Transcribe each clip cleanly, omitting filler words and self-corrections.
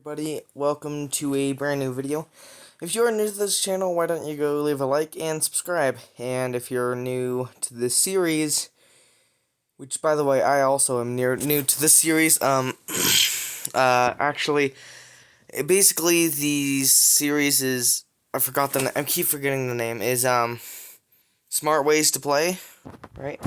Everybody, welcome to a brand new video. If you are new to this channel, why don't you go leave a like and subscribe? And if you're new to this series, which by the way, I also am new to this series, actually, basically the series is, I keep forgetting the name, is, Smart Ways to Play, right?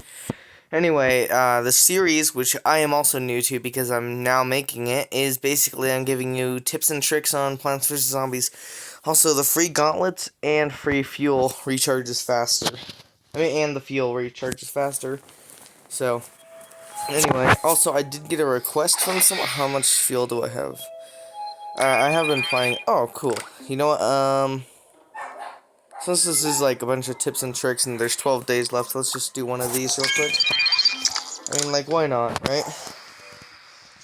Anyway, the series, which I am also new to because I'm now making it, is basically I'm giving you tips and tricks on Plants vs. Zombies. Also, the free gauntlets and free fuel recharges faster. And the fuel recharges faster. So, anyway, also I did get a request from someone. How much fuel do I have? I have been playing. Oh, cool. You know what? Since this is like a bunch of tips and tricks and there's 12 days left, let's just do one of these real quick. I mean, like, why not, right?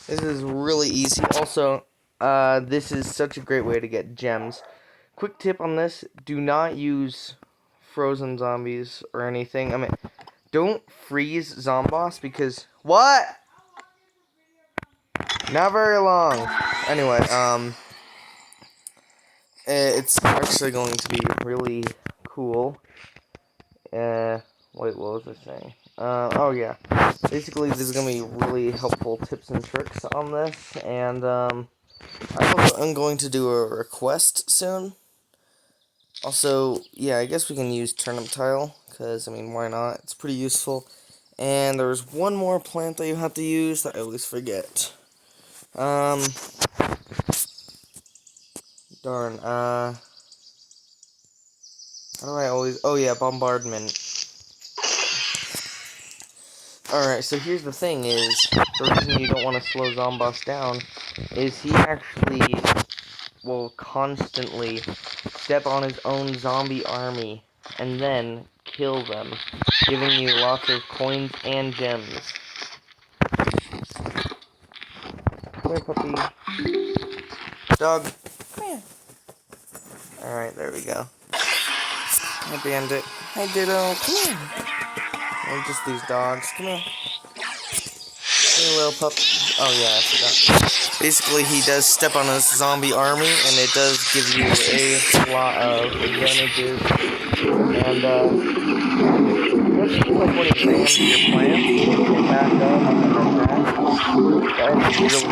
This is really easy. Also, this is such a great way to get gems. Quick tip on this, do not use frozen zombies or anything. I mean, don't freeze Zomboss because... What? Not very long. Anyway, it's actually going to be really cool. Wait, what was I saying? Oh yeah. Basically, this is gonna be really helpful tips and tricks on this, and I'm going to do a request soon. Also, yeah, I guess we can use turnip tile, because, I mean, why not? It's pretty useful. And there's one more plant that you have to use that I always forget. Darn, how do I always... Oh yeah, bombardment. Alright, so here's the thing is, the reason you don't want to slow Zomboss down is he actually will constantly step on his own zombie army and then kill them, giving you lots of coins and gems. Come here, puppy. Dog. Come here. Alright, there we go. Hi, Bandit. Hi, Ditto. Come here. And just these dogs. Come here. Hey, little pup. Oh, yeah, I forgot. Basically, he does step on his zombie army, and it does give you a lot of advantages. And, especially like when he rams your plants, you can back up and attack. That is really...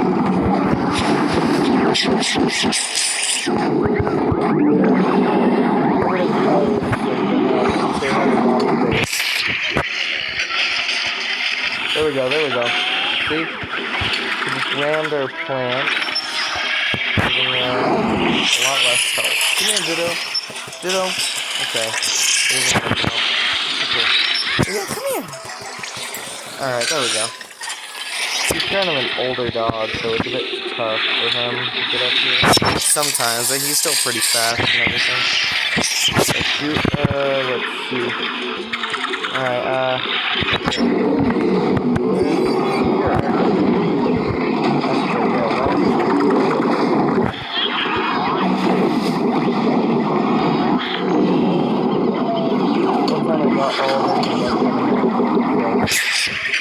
There we go, there we go. See? We just rammed our plants, giving a lot less health. Come here, Ditto. Ditto. Okay. Okay. Yeah, come here. Alright, there we go. He's kind of an older dog, so it's a bit tough for him to get up here. Sometimes, like, he's still pretty fast and everything. Let's see. Alright,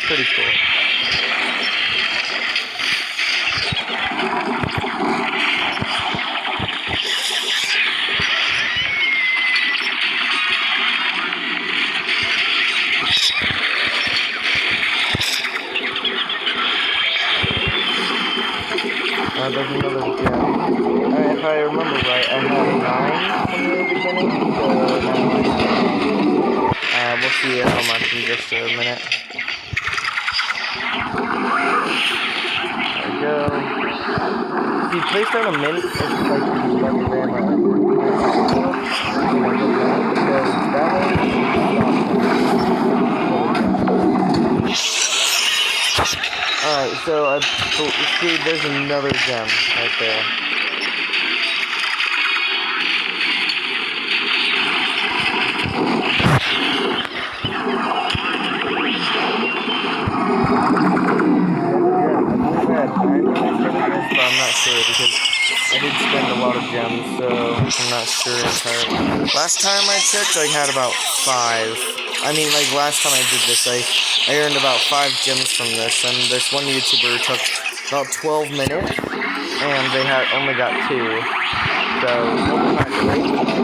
pretty cool. There's another gem. Alright, if I remember right, I had 9 from the beginning, so now I have... we'll see how much in just a minute. There we go. If you place down a mint, it's like you let the ram Alright, so I see there's another gem right there. But I'm not sure because I did spend a lot of gems, so I'm not sure entirely. Last time I checked, I had about 5. I mean, like, last time I did this, I earned about 5 gems from this, and this one YouTuber took about 12 minutes and they had only got 2. So maybe not great, but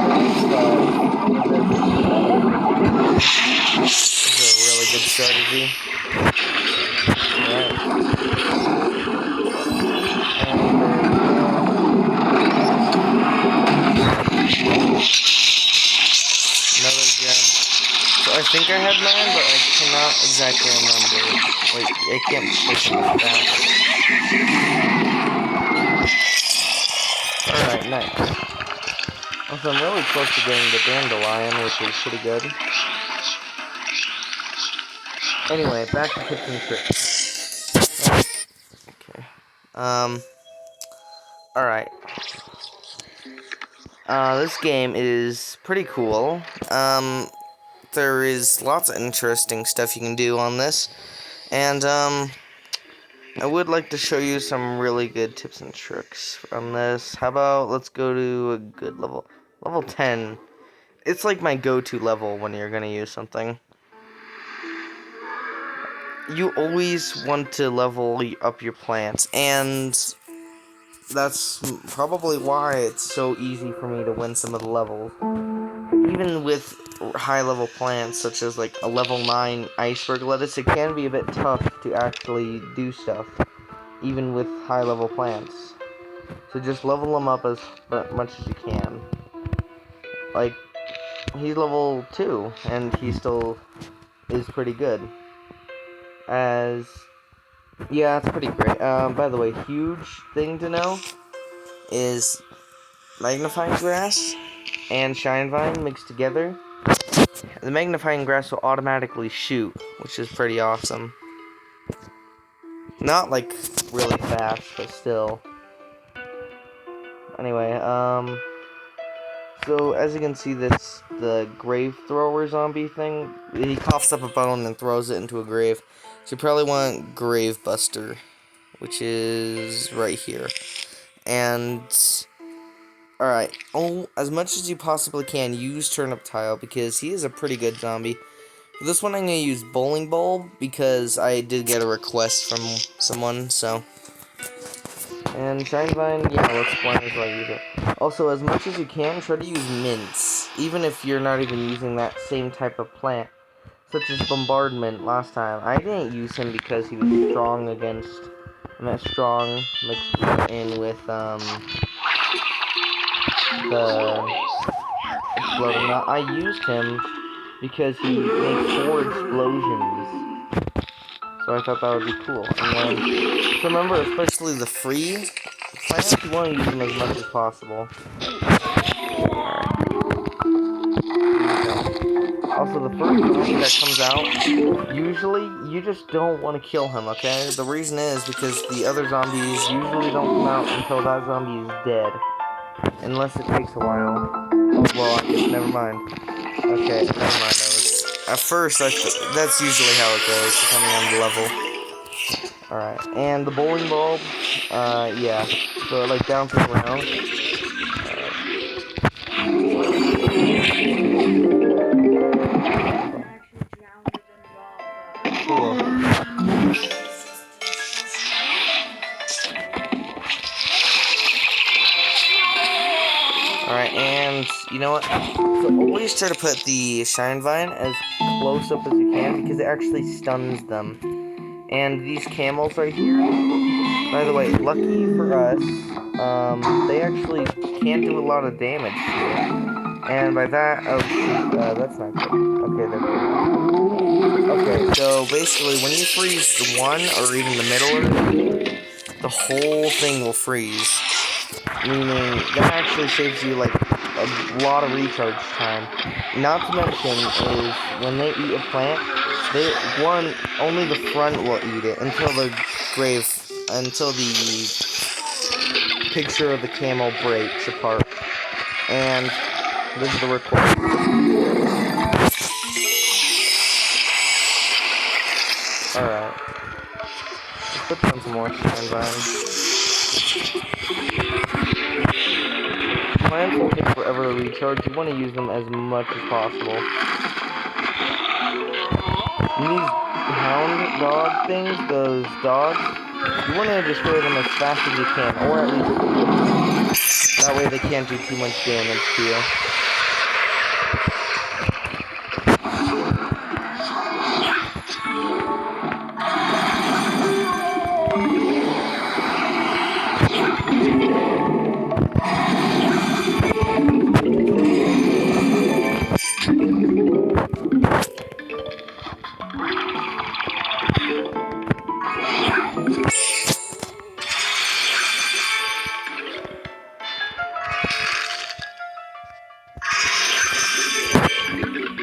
this is a really good strategy. Alright. Another gem. So I think I had 9, but I cannot exactly remember. Wait, I can't push it back. Alright, nice. Also, I'm really close to getting the Dandelion, which is pretty good. Anyway, back to tips and tricks. Okay. Alright. This game is pretty cool. There is lots of interesting stuff you can do on this. And, I would like to show you some really good tips and tricks on this. How about, let's go to a good level. Level 10. It's like my go-to level when you're gonna use something. You always want to level up your plants, and that's probably why it's so easy for me to win some of the levels. Even with high-level plants, such as like a level 9 iceberg lettuce, it can be a bit tough to actually do stuff, even with high-level plants. So just level them up as much as you can. Like, he's level 2, and he still is pretty good. Yeah, it's pretty great. By the way, huge thing to know is magnifying grass and shine vine mixed together. The magnifying grass will automatically shoot, which is pretty awesome. Not like really fast, but still. Anyway, so as you can see, the grave thrower zombie thing. He coughs up a bone and throws it into a grave. So you probably want Grave Buster, which is right here. And alright, as much as you possibly can, use Turnip Tile because he is a pretty good zombie. For this one, I'm going to use Bowling Bulb because I did get a request from someone, so. And Shine Vine, yeah, let's blind as well use it. Also, as much as you can, try to use mints, even if you're not even using that same type of plant, such as Bombardment last time. I didn't use him because he was strong against, strong mixed in with, the exploding knot. I used him because he makes 4 explosions. So I thought that would be cool. And then, so remember, especially the free plants, you want to use them as much as possible. Also, the first zombie that comes out, usually, you just don't want to kill him, okay? The reason is because the other zombies usually don't come out until that zombie is dead. Unless it takes a while. Oh, well, I guess, never mind. Okay, never mind. At first, that's usually how it goes, depending on the level. Alright, and the bowling bulb, yeah. So it, like, bounces around. Cool. Alright, and you know what? So always try to put the Shine Vine as close up as you can because it actually stuns them. And these camels right here, by the way, lucky for us, they actually can't do a lot of damage here. And by that, oh shoot, that's not good. Okay, they're good. Okay, so basically, when you freeze the one, or even the middle, the whole thing will freeze. Meaning, that actually saves you, like, a lot of recharge time. Not to mention is, when they eat a plant, only the front will eat it until the picture of the camel breaks apart. And this is the record. Alright. Let's put down some more Shine Vines. Plants will take forever to recharge. You want to use them as much as possible. And these hound dog things, those dogs, You want to destroy them as fast as you can, or at least that way they can't do too much damage to you.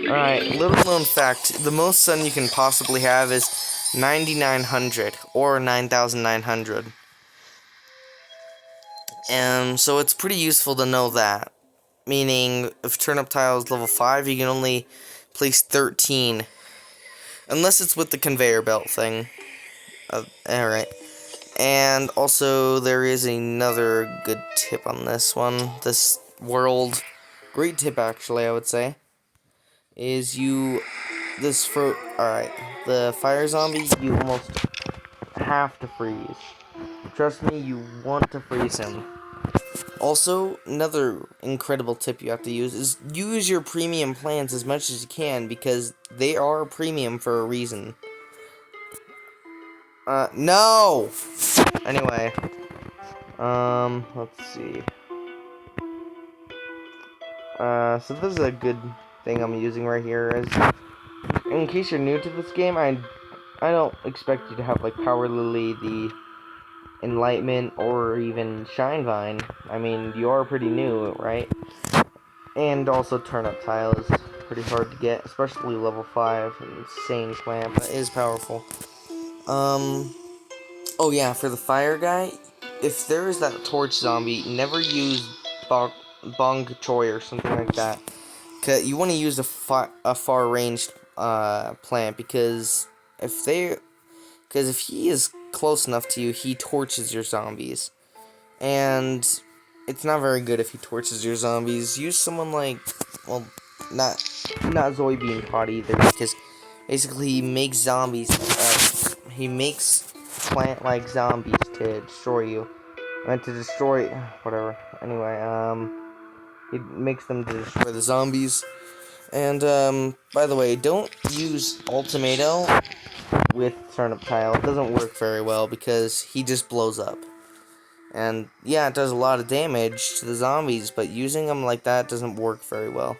Alright, little known fact, the most sun you can possibly have is 9,900, or 9,900. So it's pretty useful to know that. Meaning, if Turnip Tile is level 5, you can only place 13. Unless it's with the conveyor belt thing. Alright. And also, there is another good tip on this one. This world, great tip actually, I would say, is alright, the fire zombie, you almost have to freeze. Trust me, you want to freeze him. Also, another incredible tip you have to use is use your premium plants as much as you can, because they are premium for a reason. No! Anyway, let's see. So this is a good thing I'm using right here, is, in case you're new to this game, I don't expect you to have, like, Power Lily, the Enlightenment, or even Shine Vine. I mean, you are pretty new, right? And also Turnip Tile is pretty hard to get, especially level 5, an insane plant, but it is powerful. Oh yeah, for the fire guy, if there is that torch zombie, never use Bong Choy or something like that. Cause you want to use a far-ranged plant, because if he is close enough to you, he torches your zombies, and it's not very good if he torches your zombies. Use someone like, well, not Zoe Bean Pot either, because basically he makes zombies. He makes plant-like zombies to destroy you, and to destroy whatever. Anyway, he makes them to destroy the zombies. And by the way, don't use Ultimato with Turnip Tile. It doesn't work very well because he just blows up. And yeah, it does a lot of damage to the zombies, but using them like that doesn't work very well.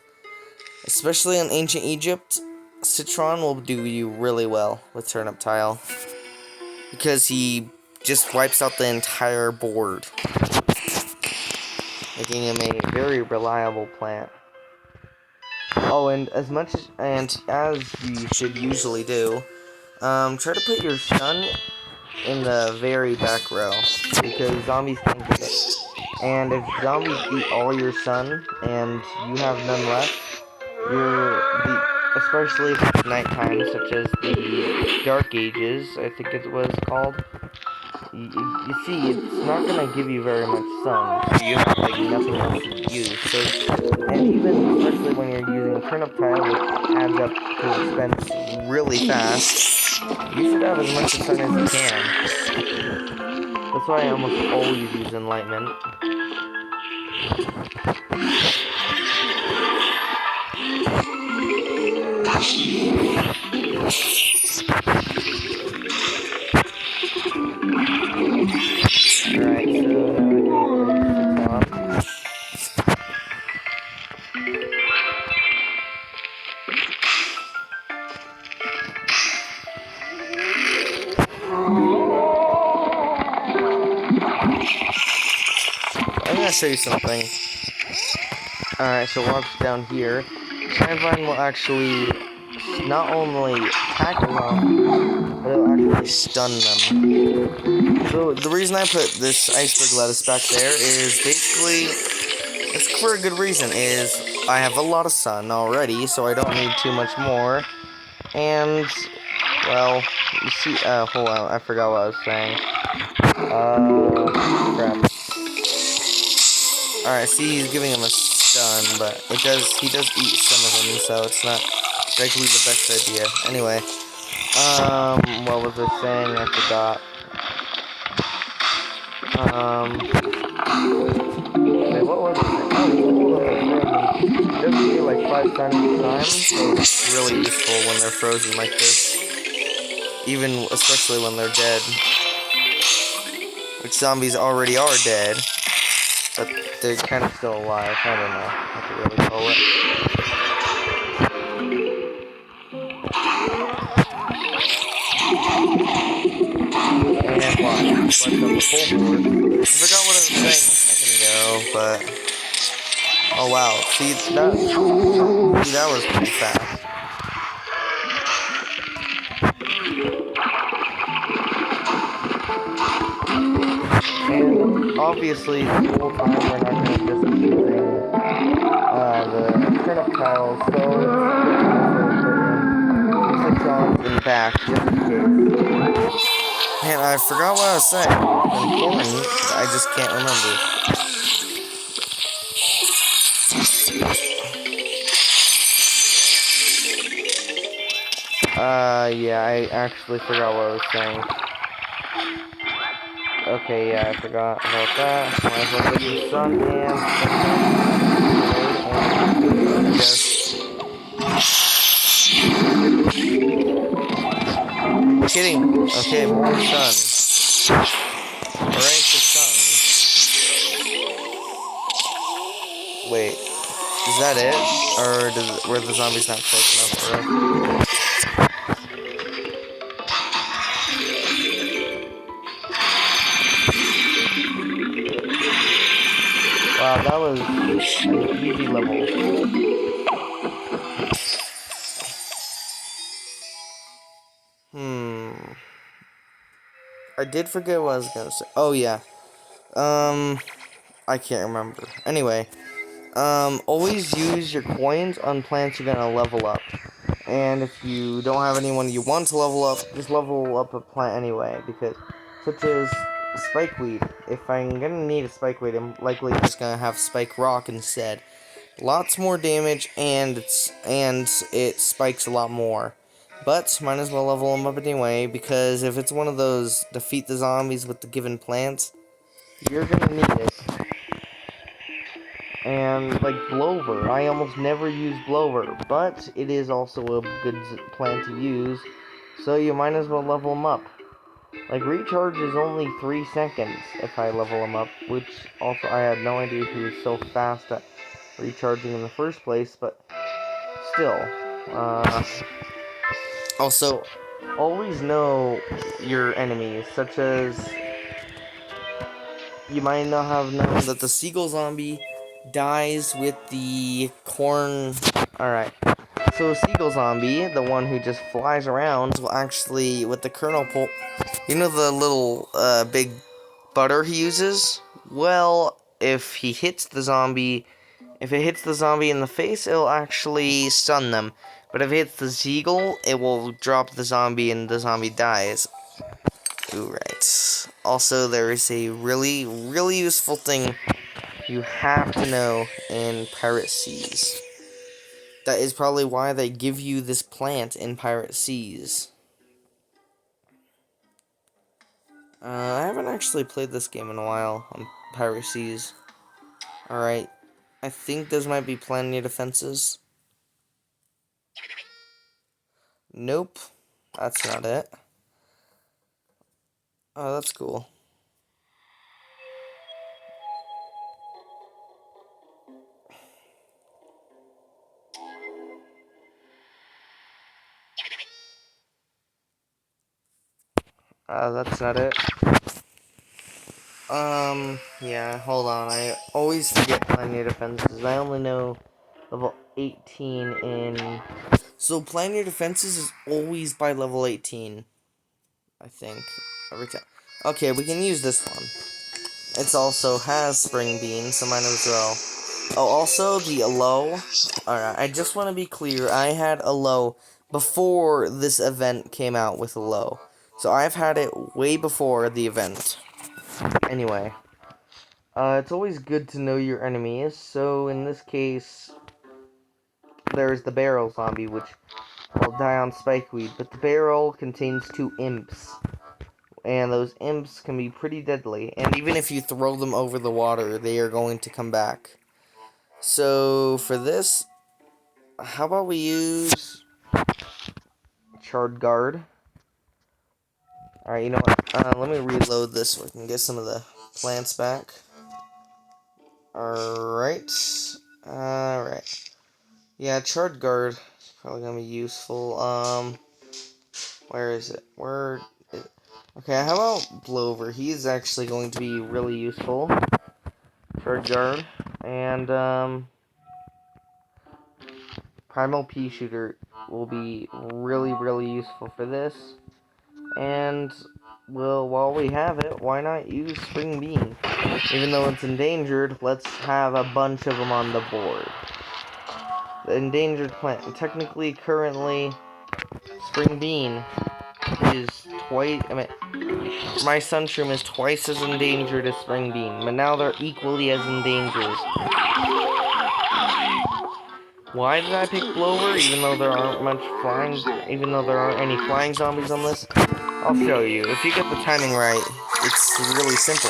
Especially in Ancient Egypt, Citron will do you really well with Turnip Tile, because he just wipes out the entire board, making him a very reliable plant. Oh, and as you should usually do, try to put your sun in the very back row, because zombies can get it. And if zombies eat all your sun and you have none left, especially if it's nighttime, such as the Dark Ages, I think it was called, you see, it's not gonna give you very much sun, so you have, like, nothing else to use. So, and even, especially when you're using Turnip Tile, which adds up to expense really fast, you should have as much sun as you can. That's why I almost always use Enlightenment. Alright, so now I can go to the top. I'm gonna show you something. Alright, so watch down here. Shine Vine will actually not only attack the zombies, but it'll actually stun them. So the reason I put this iceberg lettuce back there is basically, it's for a good reason, is I have a lot of sun already, so I don't need too much more. And, well, you see, hold on, I forgot what I was saying. Crap. Alright, see, he's giving him a stun, but he does eat some of them, so it's not exactly the best idea. Anyway, what was I saying? I forgot. Wait, what was it? Oh, it's cool that they're frozen. It does give you like 5 stun each time, so it's really useful when they're frozen like this. Even, especially when they're dead. Which zombies already are dead. But they're kind of still alive. I don't know what to really call it. And watch. Wiped out the full board. I forgot what I was saying a second ago, but... Oh wow, see that was pretty fast. And obviously, the whole time we're not going to just be using the turnip tiles, so it's good to also put in 6 on in the back, just in case. Man, I forgot what I was saying. It's important, I just can't remember. Yeah, I actually forgot what I was saying. Okay, yeah, I forgot about that. Might as well get some sun and just... You're kidding. Okay, more sun. Alright, the sun. Wait, is that it? Or were the zombies not close enough for us? Wow, that was an easy level. I did forget what I was gonna say. Oh, yeah. I can't remember. Anyway, always use your coins on plants you're gonna level up. And if you don't have anyone you want to level up, just level up a plant anyway, because, such as spikeweed. If I'm gonna need a spikeweed, I'm likely just gonna have spike rock instead. Lots more damage, and it spikes a lot more. But might as well level them up anyway, because if it's one of those defeat the zombies with the given plants, you're gonna need it. And like Blover, I almost never use Blover, but it is also a good plant to use, so you might as well level them up. Like, recharge is only 3 seconds if I level him up, which also I had no idea he was so fast at recharging in the first place, but still. Also, always know your enemies, such as you might not have known that the seagull zombie dies with the corn. Alright. So a seagull zombie, the one who just flies around, will actually, with the kernel pole, you know the little big butter he uses? Well, if it hits the zombie in the face, it'll actually stun them. But if it hits the seagull, it will drop the zombie and the zombie dies. Ooh, right. Also, there is a really, really useful thing you have to know in Pirate Seas. That is probably why they give you this plant in Pirate Seas. I haven't actually played this game in a while on Pirate Seas. Alright. I think those might be Planet Defenses. Nope. That's not it. Oh, that's cool. That's not it. Yeah, hold on. I always forget Planet Defenses. I only know level 18 in... So, Planet Defenses is always by level 18. I think. Every time. Okay, we can use this one. It also has spring beans, so might as well. Oh, also, the aloe. Alright, I just want to be clear. I had aloe before this event came out with aloe. So I've had it way before the event. Anyway. It's always good to know your enemies. So in this case, there's the barrel zombie, which will die on spikeweed. But the barrel contains 2 imps. and those imps can be pretty deadly. And even if you throw them over the water, they are going to come back. So for this, how about we use Charred Guard? Alright, you know what? Let me reload this so I can get some of the plants back. Alright. Alright. Yeah, Charred Guard is probably gonna be useful. Where is it? Okay, how about Blover? He's actually going to be really useful. Charred Guard. And, Primal Pea Shooter will be really, really useful for this. And, well, while we have it, why not use Spring Bean? Even though it's endangered, let's have a bunch of them on the board. The endangered plant. Technically, currently, Spring Bean is twice... my Sunshroom is twice as endangered as Spring Bean, but now they're equally as endangered. Why did I pick Blover, even though there aren't any flying zombies on this? I'll show you. If you get the timing right, it's really simple.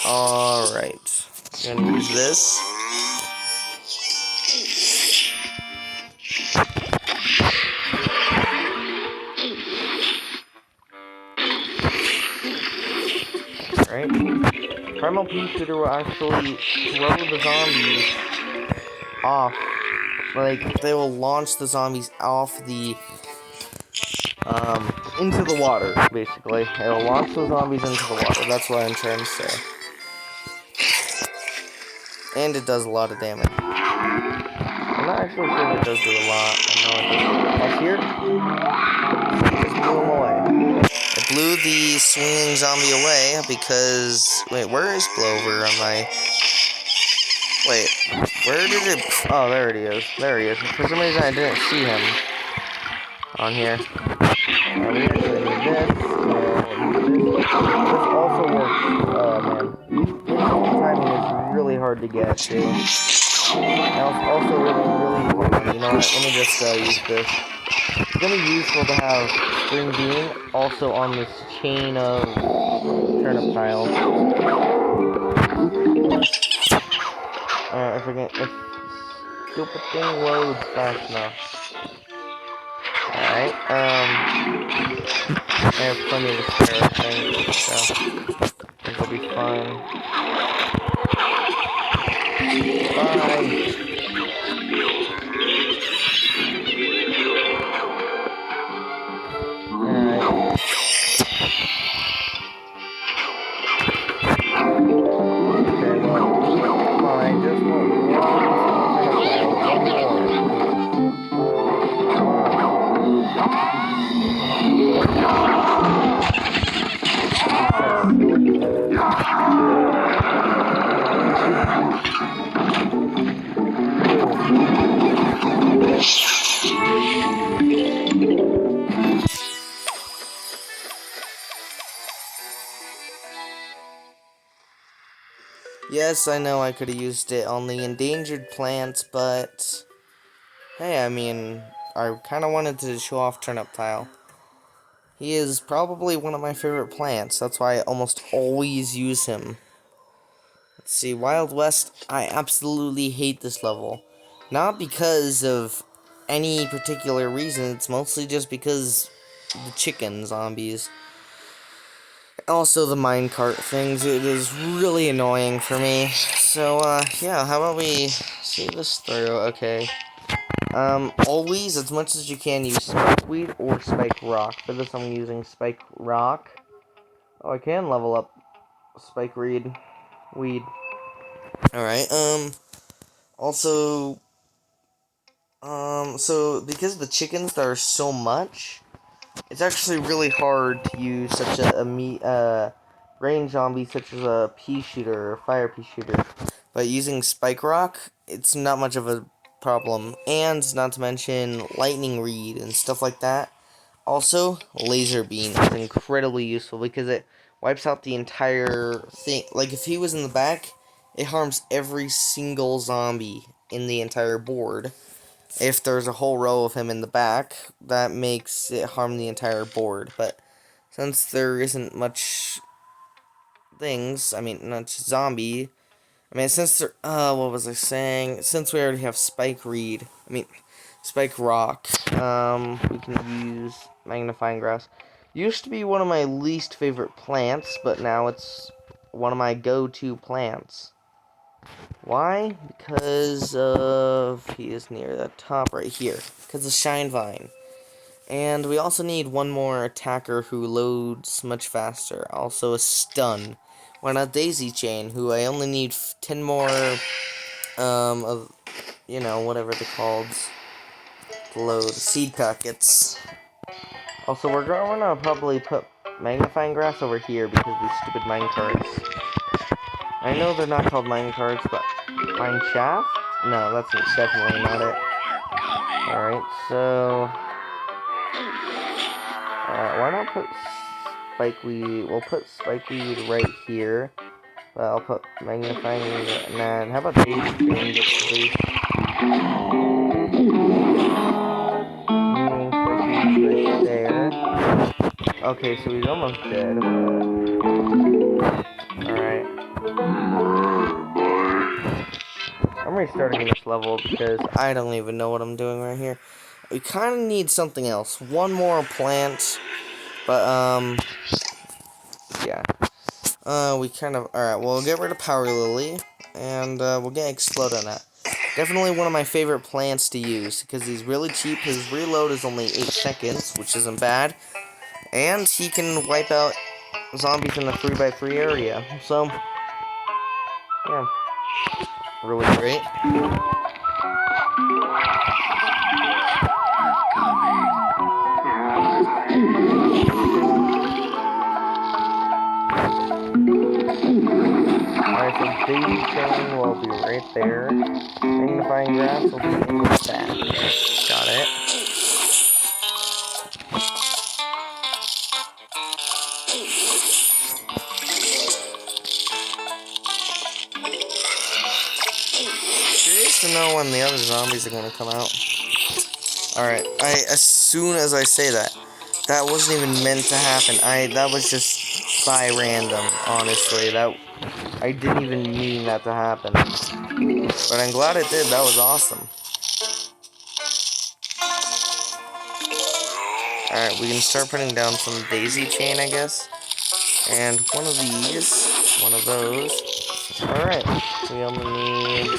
Alright. I'm gonna use this. Alright. Primal Pea Shooter will actually throw the zombies off. Like, they will launch the zombies off the into the water, basically. It'll launch the zombies into the water. That's what I'm trying to say. And it does a lot of damage. I'm not actually sure if it does do a lot. I know it does. Up here? It just blew him away. It blew the swinging zombie away because... Wait, where is Blover on my... Wait, where did it... Oh, there it is. There he is. For some reason, I didn't see him on here. We actually need this. This also works. Oh, man. Timing is really hard to get, too. Now, it's also really important. You know what? Let me just use this. It's going to be useful to have Spring Bean also on this chain of turnip tiles. If stupid thing loads fast enough. Alright, I have plenty of spare, I think, so I think I'll be fine. Bye! Alright. Okay, well, come on, I just want one Yes, I know I could have used it on the endangered plants, but hey, I mean, I kind of wanted to show off Turnip Tile. He is probably one of my favorite plants. That's why I almost always use him. Let's see, Wild West, I absolutely hate this level. Not because of any particular reason, it's mostly just because the chicken zombies. Also the minecart things, it is really annoying for me. So, yeah, how about we see this through? Okay. Always, as much as you can, use Spikeweed or Spike Rock. For this, I'm using Spike Rock. Oh, I can level up Spike Weed. Alright, also, so, because of the chickens, there are so much, it's actually really hard to use such a range zombie such as a pea shooter or fire pea shooter. But using Spike Rock, it's not much of a problem. And not to mention Lightning Reed and stuff like that. Also, Laser Beam is incredibly useful because it wipes out the entire thing. Like, if he was in the back, it harms every single zombie in the entire board. If there's a whole row of him in the back, that makes it harm the entire board. But since there isn't much things, I mean, not zombie. I mean, since there, what was I saying? Since we already have Spike Rock, we can use Magnifying Grass. Used to be one of my least favorite plants, but now it's one of my go-to plants. Why? Because he is near the top right here. Because of Shine Vine. And we also need one more attacker who loads much faster. Also a stun. Why not Daisy Chain, who I only need 10 more, of, you know, whatever they're called. To load seed packets. Also, we're gonna probably put Magnifying Grass over here because of these stupid mine cards. I know they're not called mine cards, but Mine Shaft? No, that's definitely not it. Alright, so... why not put Spikeweed? We'll put Spikeweed right here. But I'll put Magnifying... Nah, how about Daisy Chain just please? Right there. Okay, so he's almost dead, but... Alright. I'm restarting this level because I don't even know what I'm doing right here. We kind of need something else. One more plant. But, yeah. We kind of... Alright, we'll get rid of Power Lily. And, we'll get Explodonut. Definitely one of my favorite plants to use. Because he's really cheap. His reload is only 8 seconds, which isn't bad. And he can wipe out zombies in the 3x3 area. So, yeah. Really great. Alright, so Daisy Chain will be right there. Magnifying Grass will be in the back. Got it. Curious to know when the other zombies are gonna come out. Alright, as soon as I say that, that wasn't even meant to happen. That was just by random, honestly. I didn't even mean that to happen. But I'm glad it did. That was awesome. Alright, we can start putting down some Daisy Chain, I guess. And one of these, one of those. Alright, we only need...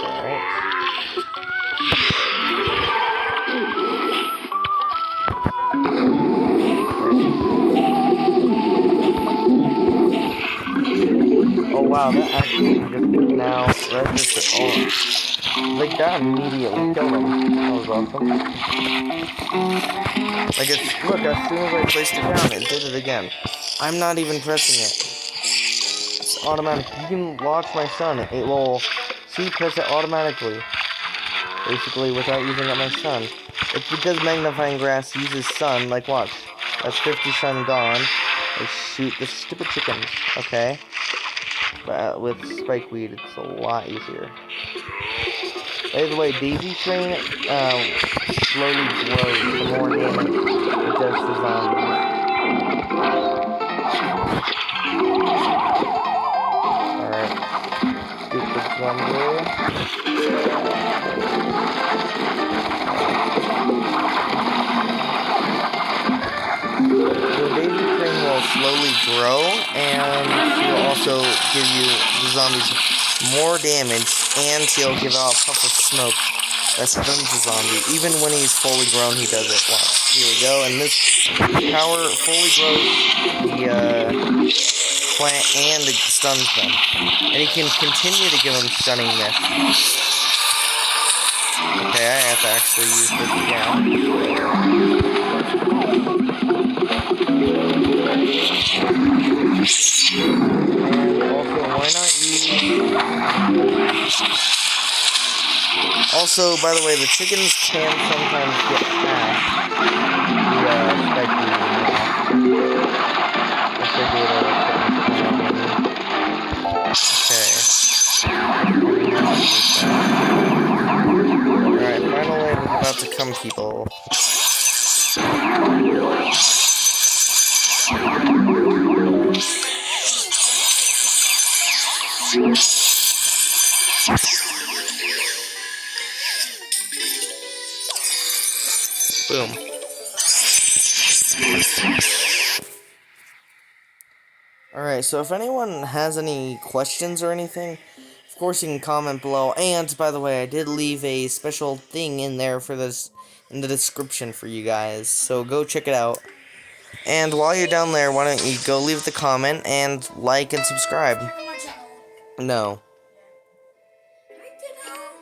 Alright. Oh wow, that actually just now registered. Oh, like that immediately killed him. That was awesome. Like look, as soon as I placed it down, it did it again. I'm not even pressing it. It's automatic. You can launch my sun. It will press it automatically. Basically, without using up my sun. It's because Magnifying Grass uses sun. Like, watch. That's 50 sun gone. They shoot the stupid chickens. Okay. But with Spikeweed, it's a lot easier. By the way, Daisy Chain slowly grows the more damage it does to zombies. Alright. Stupid zombie. The Daisy Chain will slowly grow, and he'll also give you the zombies more damage, and he'll give out a puff of smoke that stuns the zombie. Even when he's fully grown, he does it. Watch. Here we go, and this power fully grows the plant and it stuns them. And he can continue to give them stunning miss. Okay, I have to actually use this again. And also, why not use... Also, by the way, the chickens can sometimes get past the Alright, final wave is about to come, people. Boom. Alright, so if anyone has any questions or anything, of course you can comment below. And, by the way, I did leave a special thing in there for this, in the description for you guys. So go check it out. And while you're down there, why don't you go leave the comment and like and subscribe. No.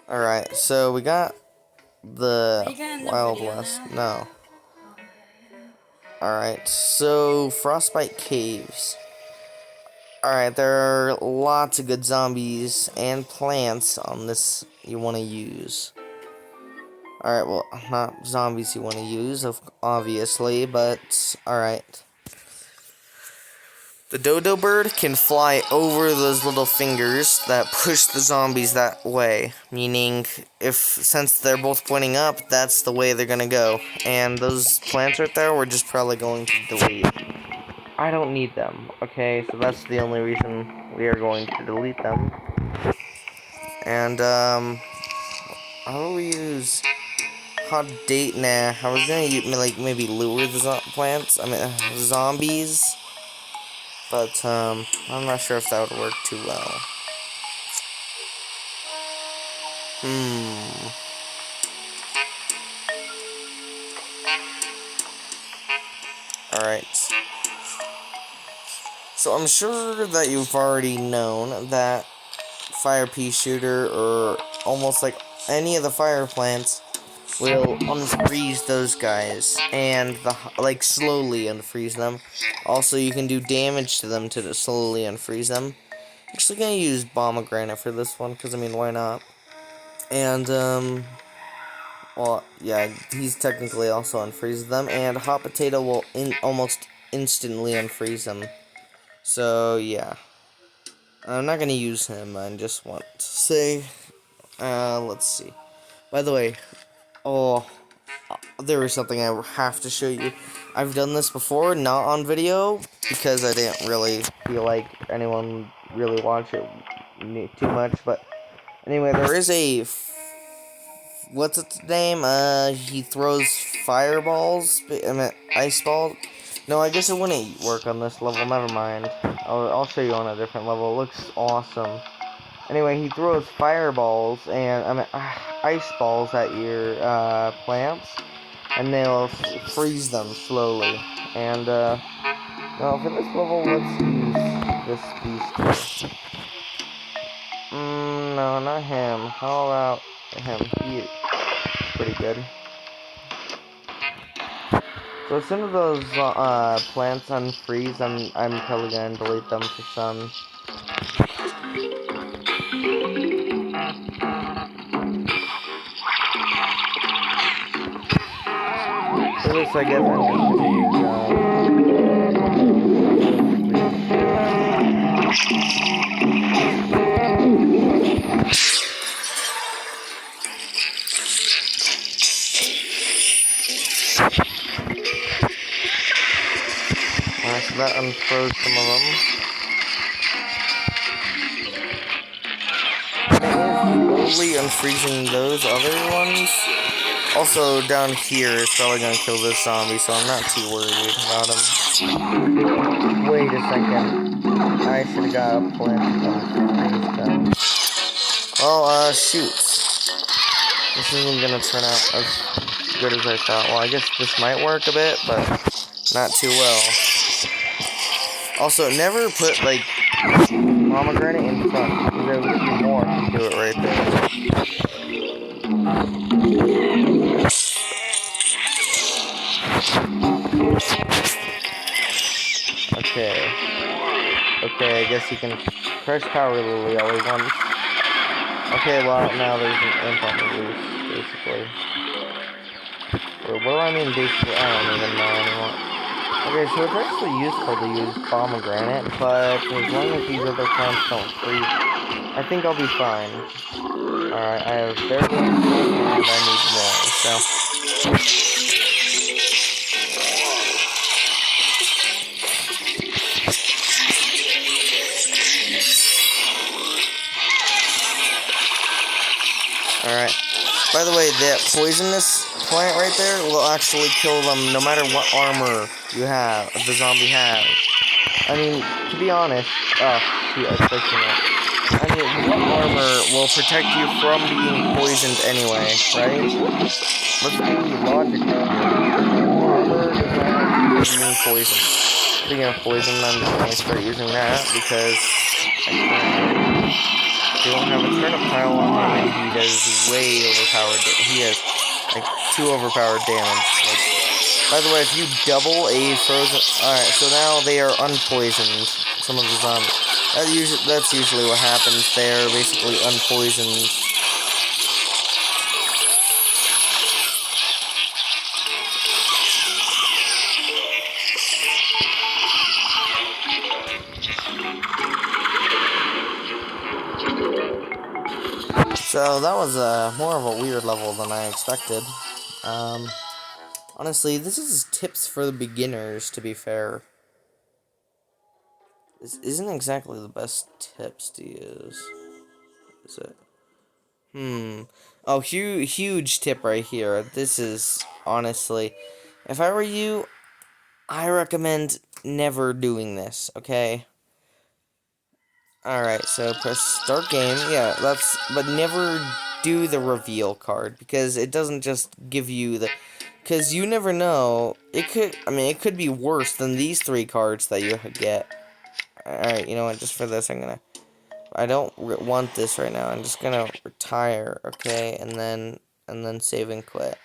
Alright, so we got the Wild West. No. Alright, so Frostbite Caves. Alright, there are lots of good zombies and plants on this you want to use. Alright, well, not zombies you want to use, obviously, but alright. The dodo bird can fly over those little fingers that push the zombies that way. Meaning, since they're both pointing up, that's the way they're gonna go. And those plants right there, we're just probably going to delete. I don't need them, okay? So that's the only reason we are going to delete them. And, how do we use hot date? Nah, I was gonna use, like, maybe lure the zombies. But, I'm not sure if that would work too well. Alright. So I'm sure that you've already known that fire pea shooter, or almost like any of the fire plants, will unfreeze those guys, and slowly unfreeze them. Also, you can do damage to them to slowly unfreeze them. I'm actually gonna use pomegranate for this one, because I mean, why not? And well, yeah, he's technically also unfreezes them, and hot potato will almost instantly unfreeze them. So yeah, I'm not gonna use him. I just want to say, let's see. By the way, there is something I have to show you. I've done this before, not on video, because I didn't really feel like anyone really watched it too much, but anyway, there is a, what's its name? He throws fireballs, ice balls. No, I guess it wouldn't work on this level, never mind. I'll show you on a different level. It looks awesome. Anyway, he throws fireballs and ice balls at your plants, and they'll freeze them slowly. And well, for this level, let's use this beast here. No, not him. How about him? He's pretty good. So as soon as those plants unfreeze, I'm probably gonna delete them for some. For this, I guess I'm just gonna so that unfroze some of them. Slowly unfreezing those other ones. Also, down here is probably gonna kill this zombie, so I'm not too worried about him. Wait a second. I should have got a plant to well, shoot. This isn't gonna turn out as good as I thought. Well, I guess this might work a bit, but not too well. Also, never put, like, pomegranate in front, because there would be more if you do it right there. Okay, I guess you can press power lily all he wants. Okay, well, now there's an imp on the loose, basically. Or what do I mean, basically? I don't even know anymore. Okay, so it's actually useful to use pomegranate, but as long as these other plants don't freeze, I think I'll be fine. Alright, I have very little and I need more, so... Alright. By the way, that poisonous plant right there will actually kill them no matter what armor you have, the zombie has. I mean, to be honest, shoot, I was fixing it. I mean, what armor will protect you from being poisoned anyway, right? Let's be logical here. Armor does not help you from being poisoned. Speaking of poison, I'm just going to start using that because I don't have a turnip pile on him and he does way overpowered. He has like 2 overpowered damage. Like, by the way, if you double a frozen... Alright, so now they are unpoisoned. Some of the zombies. That's usually what happens. They're basically unpoisoned. So that was more of a weird level than I expected. Honestly, this is tips for the beginners, to be fair. This isn't exactly the best tips to use, is it? Oh, huge tip right here. This is, honestly, if I were you, I recommend never doing this, okay? Alright, so press start game. Yeah, but never do the reveal card, because it doesn't just give you the... Because you never know, it could be worse than these 3 cards that you get. Alright, you know what, just for this, I don't want this right now, I'm just gonna retire, okay, and then save and quit.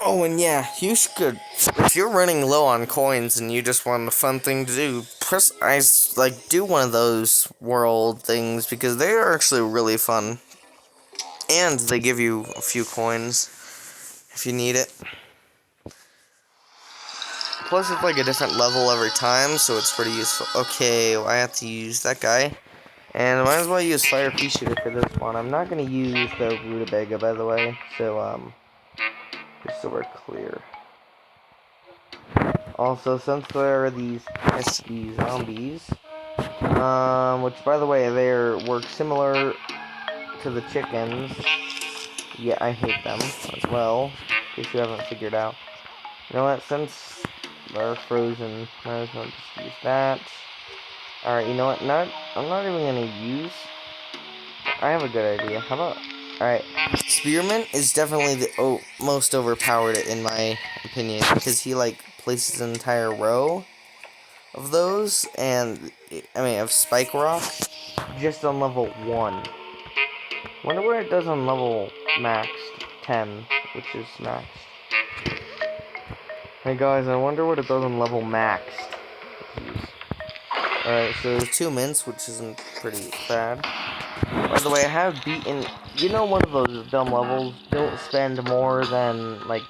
Oh, and yeah, you should, if you're running low on coins and you just want a fun thing to do, do one of those world things, because they are actually really fun. And they give you a few coins, if you need it. Plus, it's like a different level every time, so it's pretty useful. Okay, well, I have to use that guy. And I might as well use Fire Pea Shooter for this one. I'm not going to use the Rutabaga, by the way, so, just so we're clear. Also, since there are these pesky zombies, which, by the way, they work similar to the chickens. Yeah, I hate them as well, in case you haven't figured out. You know what, since they're frozen, might as well just use that. Alright, you know what, I'm not even going to use... I have a good idea. How about... Alright, Spearmint is definitely the most overpowered in my opinion, because he, like, places an entire row of those, and, of Spike Rock, just on level 1. Wonder what it does on level maxed 10, which is maxed. Hey guys, I wonder what it does on level maxed. Alright, so 2 mints, which isn't pretty bad. By the way, I have beaten, one of those dumb levels, don't spend more than, like,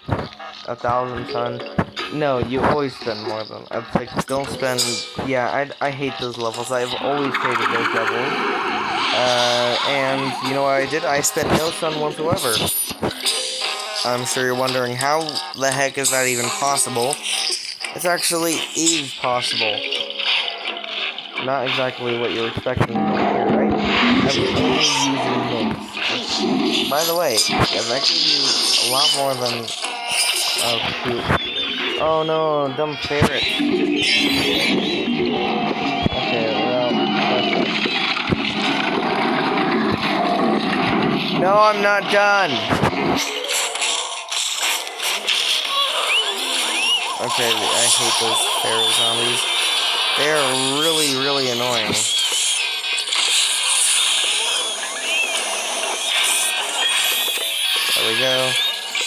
1,000 sun. No, you always spend more than, it's like, don't spend, yeah, I hate those levels, I've always hated those levels. And, you know what I did? I spent no sun whatsoever. I'm sure you're wondering, how the heck is that even possible? It actually is possible. Not exactly what you're expecting to hear, right? I was only using mints. By the way, that gives you a lot more than... Oh, shoot. Oh no, dumb ferret. Okay, well... No, I'm not done! Okay, I hate those ferret zombies. They're really, really annoying. There we go.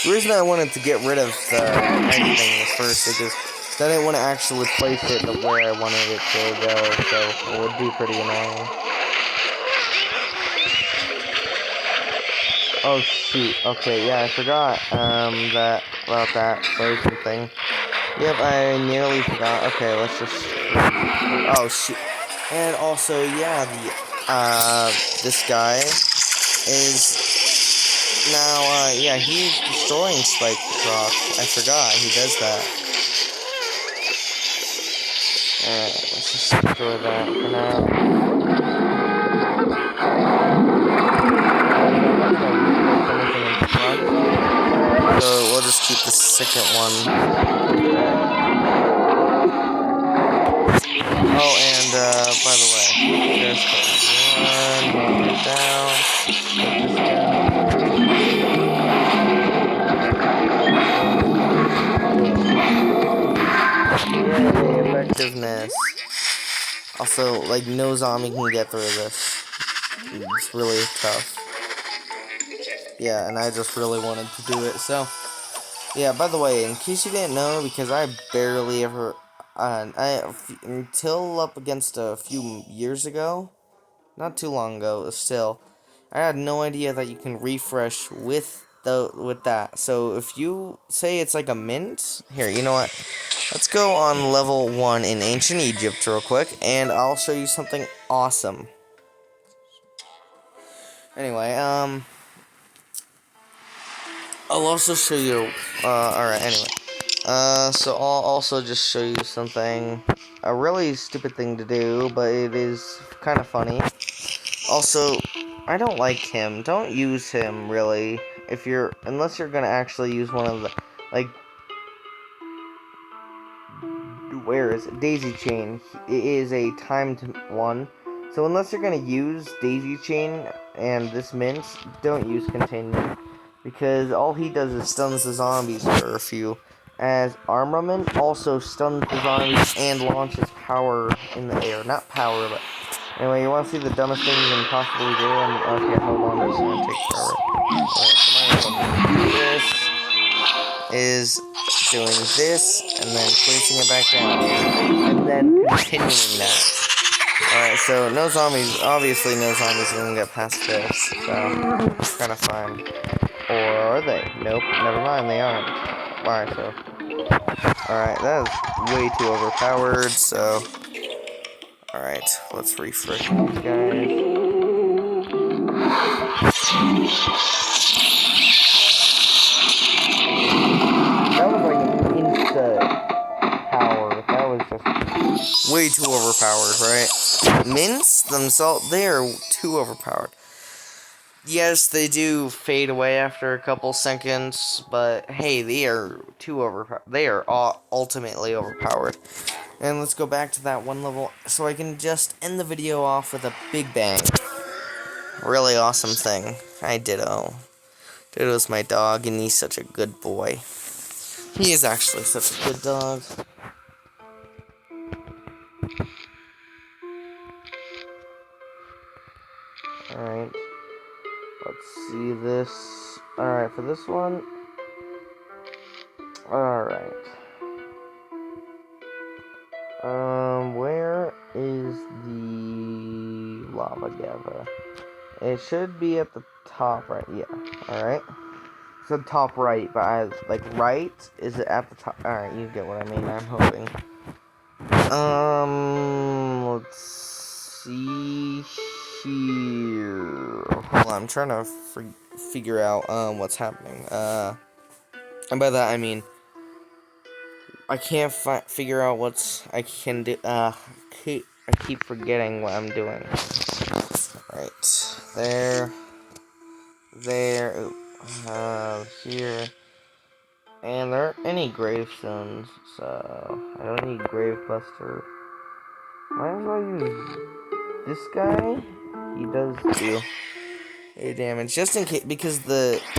The reason I wanted to get rid of the head thing first is because then I want to actually place it where I wanted it to go, so it would be pretty annoying. Oh shoot, okay, yeah, I forgot about that frozen thing. Yep, I nearly forgot. Okay, let's just... Oh, shoot. And also, yeah, this guy is now, yeah, he's destroying Spike Rock. I forgot he does that. Alright, let's just destroy that for now. So we'll just keep the second one. Oh, and by the way, there's one more down. Put this down. Yay, effectiveness. Also, like, no zombie can get through this. It's really tough. Yeah, and I just really wanted to do it, so. Yeah, by the way, in case you didn't know, because I barely ever, until up against a few years ago, not too long ago, still, I had no idea that you can refresh with that. So if you say it's like a mint, here, you know what? Let's go on level 1 in Ancient Egypt real quick, and I'll show you something awesome. Anyway, I'll also show you, alright, anyway. So I'll also just show you something, a really stupid thing to do, but it is kind of funny. Also, I don't like him. Don't use him, really, unless you're gonna actually use one of the, like, where is it? Daisy Chain. It is a timed one. So unless you're gonna use Daisy Chain and this mint, don't use Containment. Because all he does is stuns the zombies for a few. As Armament also stuns the zombies and launches power in the air. Not power, but... Anyway, you want to see the dumbest thing you can possibly do? And, okay, hold on, this is going to take forever. Alright, so this is doing this, and then placing it back down. And then continuing that. Alright, so no zombies, obviously no zombies are gonna get past this, so it's kind of fine. Or are they? Nope, never mind, they aren't. Alright, so. Alright, that is way too overpowered, so. Alright, let's refresh these guys. That was like an insta power. That was just way too overpowered, right? Mints themselves, they are too overpowered. Yes, they do fade away after a couple seconds, but hey, they are too overpowered. They are ultimately overpowered. And let's go back to that one level so I can just end the video off with a big bang. Really awesome thing. Hi, Ditto. Ditto's my dog, and he's such a good boy. He is actually such a good dog. Alright. Let's see this. Alright, for this one. Alright. Where is the lava lava? It should be at the top right. Yeah. Alright. It's the top right, but right? Is it at the top? Alright, you get what I mean, I'm hoping. Let's see here. Hold on, I'm trying to figure out, what's happening. And by that I mean, I can't figure out I can do, I keep forgetting what I'm doing. Right. There, here. And there aren't any gravestones, so I don't need Gravebuster. Might as well use this guy. He does do a damage, just in case, because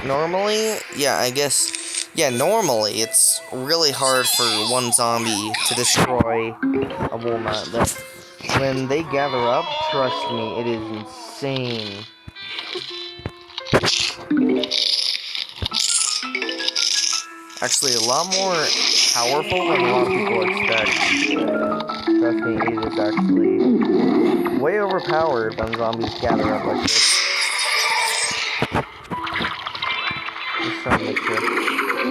normally it's really hard for one zombie to destroy a walnut, but when they gather up, trust me, it is insane. Actually, a lot more powerful than a lot of people expect. Trust me, it is actually way overpowered when zombies gather up like this. Just trying to make sure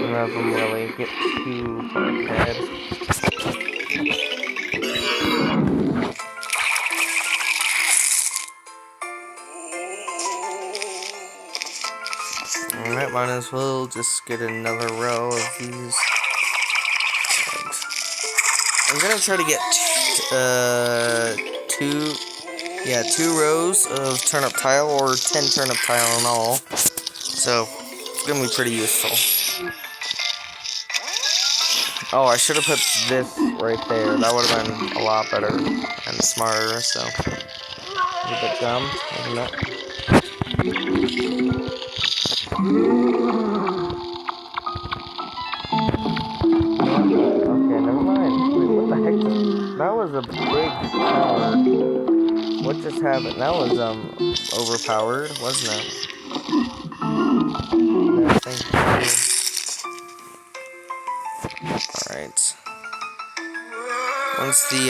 none of them really get too far ahead. Alright, might as well just get another row of these. I'm gonna try to get two rows of turnip tile, or 10 turnip tile in all. So it's gonna be pretty useful. Oh, I should have put this right there. That would have been a lot better and smarter. So a bit dumb, isn't it? Okay, never mind. Wait, what the heck? That was a big tower. What just happened? That was overpowered, wasn't it? Yeah, thank you. Alright. Once the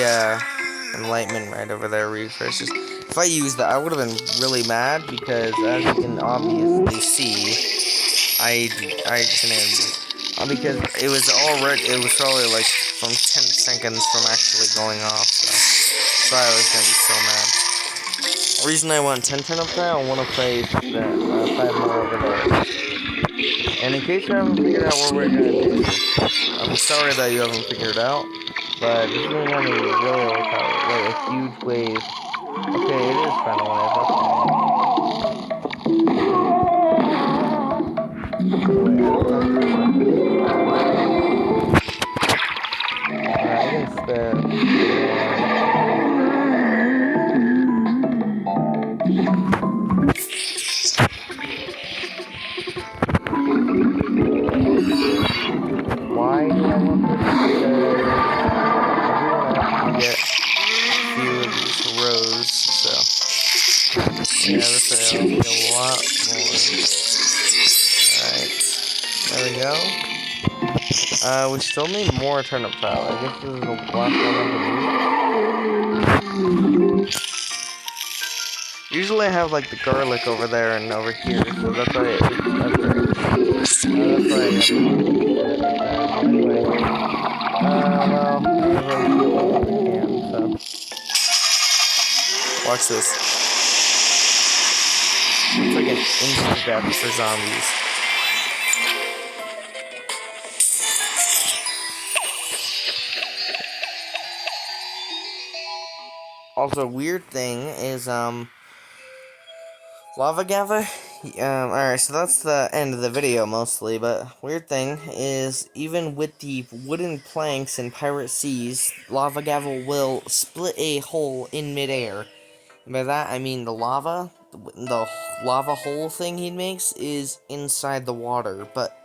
enlightenment right over there refreshes. If I used that, I would have been really mad because, as you can obviously see, I didn't. Because it was probably like from 10 seconds from actually going off, so I was gonna be so mad. The reason I want 10 turnip tile, I want to place 5 more over there. And in case you haven't figured out what we're gonna do, I'm sorry that you haven't figured out, but this is gonna be really overpowered. Wait, a huge wave. Okay, it is final wave, I can spare. Why do I want this? Because I do want to actually get a few of these rows, so yeah, this will be a lot more. Alright, there we go. We still need more turnip tile. I guess this is the last one I can use. Usually I have like the garlic over there and over here, so that's why I have anyway. Watch this. It's like an instant death for zombies. Also, weird thing is, Lava Gava, alright, so that's the end of the video, mostly, but weird thing is, even with the wooden planks in Pirate Seas, Lava Gava will split a hole in midair. And by that, I mean the lava hole thing he makes is inside the water, but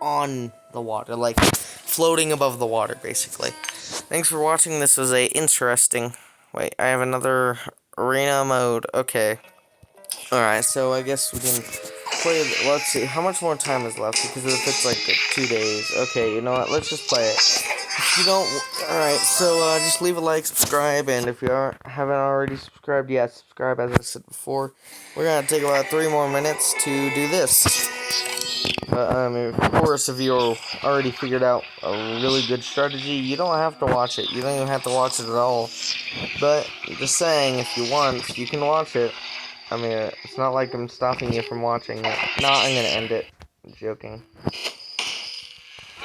on the water, like, floating above the water, basically. Thanks for watching. This was a interesting... Wait, I have another arena mode. Okay. Alright, so I guess we can play... Let's see, how much more time is left? Because if it's like 2 days. Okay, you know what? Let's just play it. If you don't... Alright, so just leave a like, subscribe, and if you haven't already subscribed yet, subscribe, as I said before. We're gonna take about 3 more minutes to do this. Of course, if you already figured out a really good strategy, you don't have to watch it. You don't even have to watch it at all. But, just saying, if you want, you can watch it. I mean, it's not like I'm stopping you from watching it. No, I'm gonna end it. I'm joking.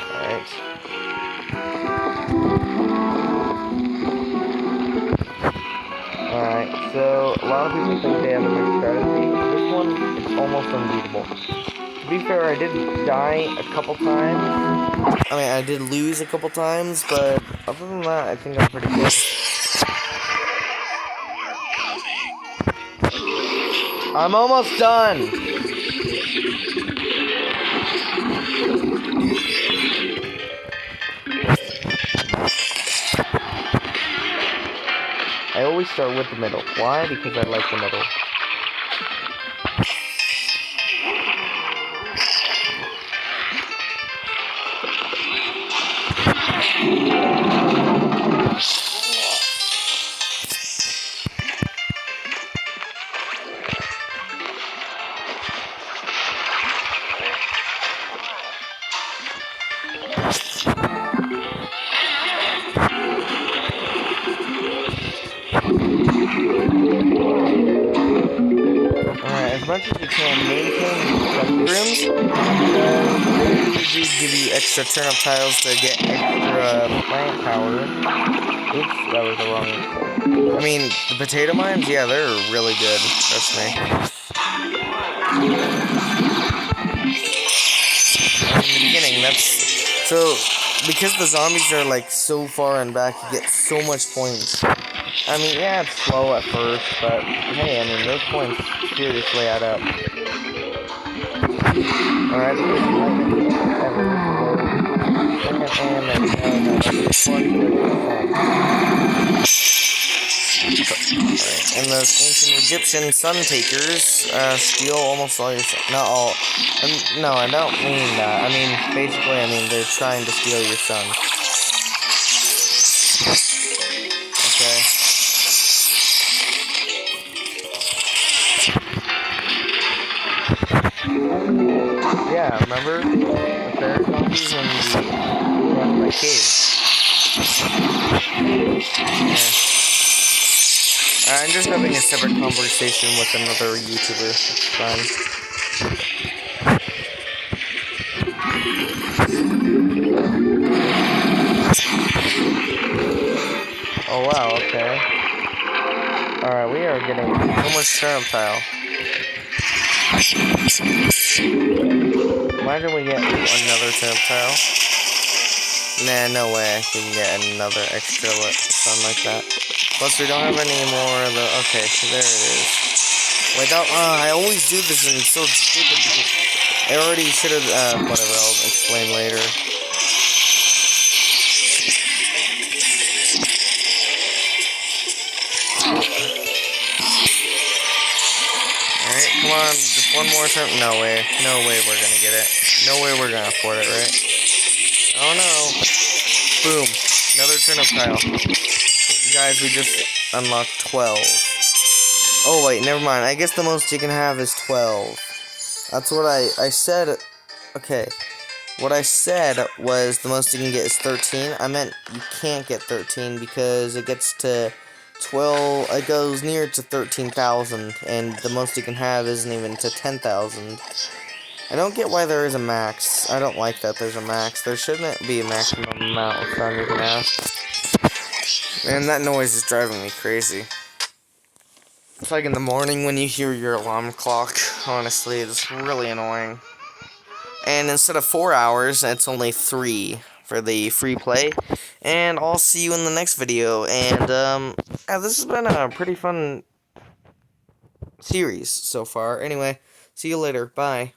Alright. Alright, so, a lot of people think they have a good strategy. This one, it's almost unbeatable. To be fair, I did die a couple times. I mean, I did lose a couple times, but other than that, I think I'm pretty good. I'm almost done! I always start with the middle. Why? Because I like the middle. Alright, much as you can, maintain the rooms, because they do give you extra turnip tiles to get extra plant power. Oops, that was the wrong... I mean, the potato mines, yeah, they're really good, trust me. In the beginning, that's... So, because the zombies are, like, so far and back, you get so much points. I mean, yeah, it's slow at first, but, hey, I mean, those points seriously add up. Alright, and those ancient Egyptian sun takers steal almost all your sun. Not all. No, I don't mean that. I mean, basically, I mean, they're trying to steal your sun. Okay. Yeah, remember? The bear zombies in the cave. Yeah. I'm just having a separate conversation with another YouTuber. It's fine. Oh wow, okay. Alright, we are getting so much turnip tile. Imagine we get another turnip tile. Nah, no way I can get another extra sun like that. Plus, we don't have any more of the... Okay, so there it is. Wait, I always do this and it's so stupid because I already should have... whatever, I'll explain later. Alright, come on, just one more time. No way. No way we're gonna get it. No way we're gonna afford it, right? Oh no. Boom. Another turnip tile. Guys, we just unlocked 12. Oh wait, never mind. I guess the most you can have is 12. That's what I said. Okay. What I said was the most you can get is 13. I meant you can't get 13 because it gets to 12, it goes near to 13,000, and the most you can have isn't even to 10,000. I don't get why there is a max. I don't like that there's a max. There shouldn't be a maximum amount of sun you can have. Man, that noise is driving me crazy. It's like in the morning when you hear your alarm clock. Honestly, it's really annoying. And instead of 4 hours, it's only 3 for the free play. And I'll see you in the next video. And, this has been a pretty fun series so far. Anyway, see you later. Bye.